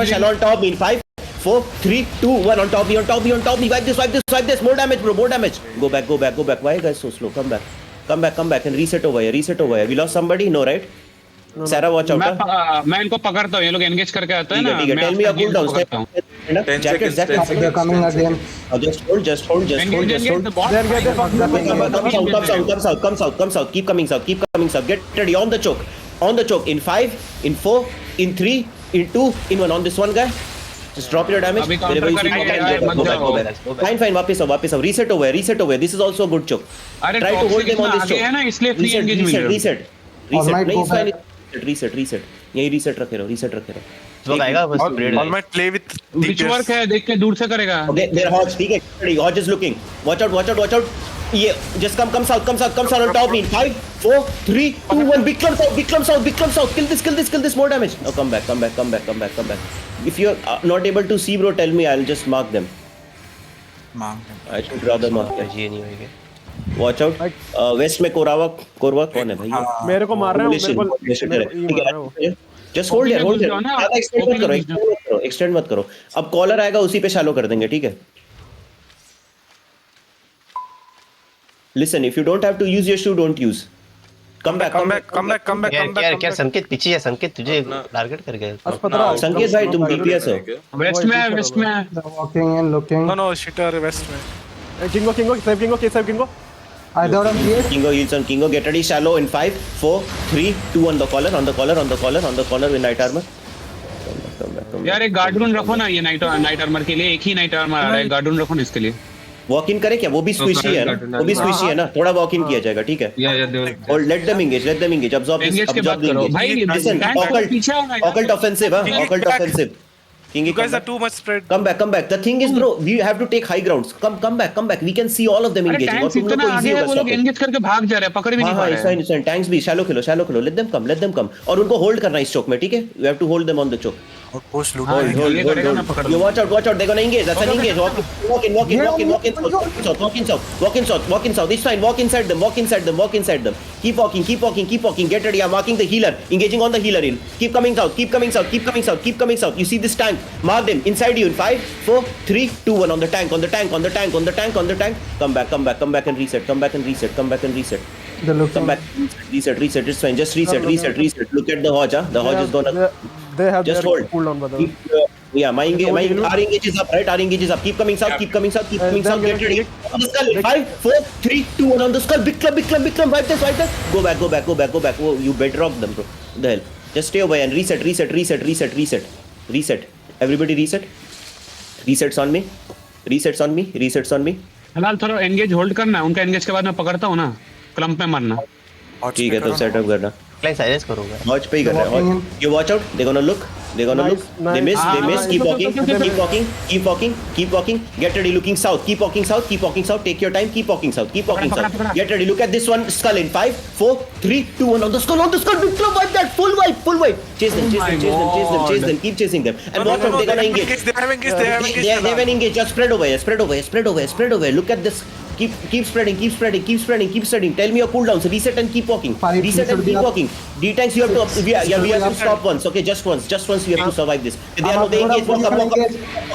Shall on top in 5, 4, 3, 2, 1 on top me, on top me, on top me. Wipe this, wipe this, wipe this. More damage, bro. More damage. Go back, go back, go back. Why are you guys so slow? Come back. Come back, come back and reset over here. Reset over here. We lost somebody? No, right? Sarah, watch out. मैं इनको पकड़ता हूँ. ये लोग engage करके आते हैं ना. ठीक है. Tell me your cooldown. Jacket. They're coming again. Just hold. Just hold. Come south. Keep coming south. Get ready on the choke. In 5, in 4, in 3, in 2, in 1. On this one guy. Just drop your damage. Fine. वापस आओ. Reset over. This is also a good choke. Try to hold them on this choke. Reset. Reset. यही reset रखे रहो. लोग आएगा बस All might play with Which work है देख के दूर से करेगा. Okay, they're Hodge. ठीक है. Hodge is looking. Watch out. Yeah, just come south on top me. 5, 4, 3, 2, 1. Big clump south. Kill this. More damage. Now come back. If you're not able to see, bro, tell me. I'll just mark them. I should rather mark them. ये नहीं होएगा. Watch out. West में कोरवा कौन है भाई? मेरे को मार रहा है. Just hold here. Extend मत करो. अब कॉलर आएगा उसी पे शालो कर देंगे, ठीक है? Listen, if you don't have to use your shoe, don't use. Come back. क्या संकेत पीछे है. संकेत तुझे टारगेट कर गया. संकेत भाई तुम DPS हो. वेस्ट में Walking and looking. No, shitter west में. Kingo, save Kingo. I thought I'm here. Kingo heals on Kingo. Get ready, shallow in 5, 4, 3, 2 on the collar with night armor. Come back. यार एक गार्डून रखो ना. ये night armour के लिए एक ही night armour आ रहा है. गार्डून रखो ना इसके लिए. वॉक इन करे क्या? वो भी स्क्विशी है ना. थोड़ा वॉक इन किया जाएगा, ठीक है? और let them engage. Absorb this. भाई Listen, occult offensive. King, You guys are too much spread. Come back. The thing is, bro, we have to take high grounds. Come back. We can see all of them engaging. और तुम लोग को easy होगा stop. Engage करके भाग जा रहे हैं. पकड़ भी नहीं पा रहे हैं. हाँ, tanks भी shallow खेलो. Let them come. और उनको hold करना इस choke में, ठीक है? You have to hold them on the choke. Push loot. Hold. You watch out. They're gonna engage. That's an engage. Walk in. Walk in south. It's fine. Walk inside them. Keep walking. Get ready. I'm marking the healer. Engaging on the healer in. Keep coming south. You see this tank? Mark them. Inside you in 5, 4, 3, 2, 1. On the tank. Come back and reset. Come back and reset. Come back. Reset. It's fine. Just reset. Look at the Hodge. The Hodge is gonna... They have just hold. Cooldown, brother. My engage is up, right? Our engage is up. Keep coming south. Get ready. On the skull. 5, 4, 3, 2, 1. On the skull. Big club. Wipe this. Go back. Oh, you bedrock them, bro. The hell. Just stay away and reset. Everybody reset. Resets on me. फिलहाल थोड़ा engage hold करना. उनका engage के बाद मैं पकड़ता हूँ ना. क्लम्प में मारना. ठीक है, तो सेटअप करना. क्लाइंट साइलेंस करोगे. Hodge पे ही कर रहा है. You watch out. They're gonna look. They miss. Keep walking. Get ready. Looking south. Keep walking south. Take your time. Keep walking south. Get ready. Look at this one. Skull in 5, 4, 3, 2, 1. On the skull. Big club. Wipe that. Full wipe. Chase them. Keep chasing them. And watch out. They're gonna engage. They have engaged. Just spread over. Look at this. Keep spreading. Tell me your cooldowns. Reset and keep walking. D-tanks you have to. We have to stop once. Okay, just once. We have to survive this. They engage.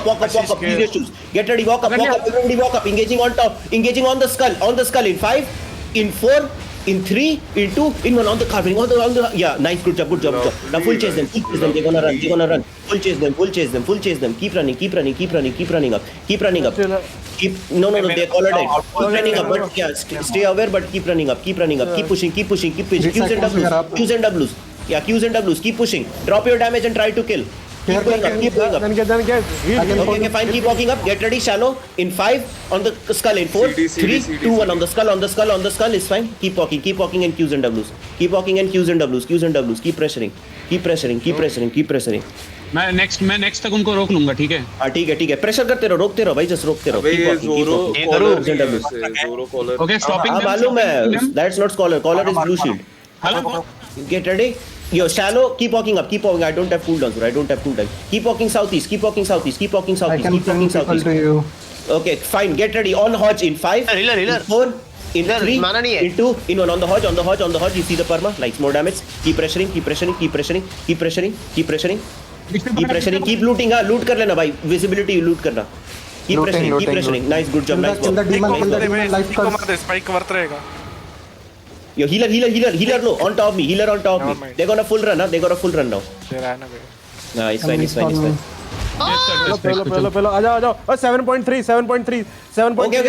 Walk up. Use your shoes. Get ready. Walk up. Everybody walk up. Engaging on top. Engaging on the skull. In 5, in 4, in 3, in 2, in 1. On the carving. Yeah, nice. Good job. Now full chase them. They're gonna run. Full chase them. Keep running up. No. They call it. Keep running up, but yeah, stay aware, but keep running up. Keep pushing. Qs and Ws. Yeah, Qs and Ws. Keep pushing. Drop your damage and try to kill. Keep going up. Then get. Okay, fine. Keep walking up. Get ready. Shallow. In 5, on the skull. In 4, 3, 2, 1. On the skull. It's fine. Keep walking and Qs and Ws. Keep Keep pressuring. मैं next तक उनको रोक लूंगा. ठीक है. हाँ, ठीक है. प्रेशर करते रहो. रोकते रहो भाई. जस्ट रोकते रहो. Okay, stopping. मालूम है. That's not scholar. Scholar is blue shield. Get ready. Yo, shallow. Keep walking up. I don't have cooldowns, bro. Keep walking southeast. I can to you. Okay, fine. Get ready. On Hodge in 5. Healer. In 4. In 3. In 2. In 1. On the Hodge. You see the perma. Likes more damage. Keep pressuring. Keep pressuring, keep looting, हाँ लूट कर लेना भाई, visibility लूट करना. Keep Looting, pressuring, keep looting, pressuring. Nice, good job, nice Kill the work. demon, Nice kill the work. demon. Life spike को comes. मार दे, spike cover रहेगा. Yo, healer low, on top of me, healer on top of Never me. mind. They're gonna full run, huh? They're gonna full run now. तेरा है ना भाई. Nice, fine, it's fine, it's fine. पहलो आजा आजा 7.3 7.3 7.3 Okay, okay.